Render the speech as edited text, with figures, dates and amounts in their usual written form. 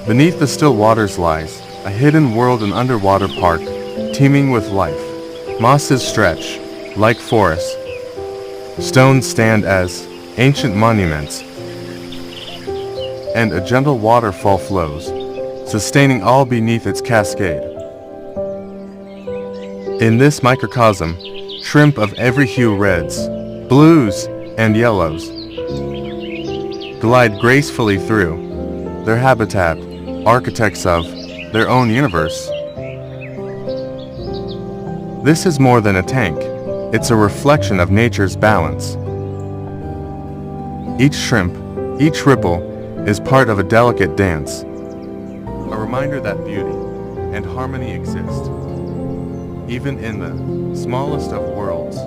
Beneath the still waters lies a hidden world, an underwater park, teeming with life. Mosses stretch, like forests. Stones stand as ancient monuments, and a gentle waterfall flows, sustaining all beneath its cascade. In this microcosm, shrimp of every hue, reds, blues, and yellows, glide gracefully through their habitat, architects of their own universe. This is more than a tank, it's a reflection of nature's balance. Each shrimp, each ripple, is part of a delicate dance, a reminder that beauty and harmony exist, even in the smallest of worlds.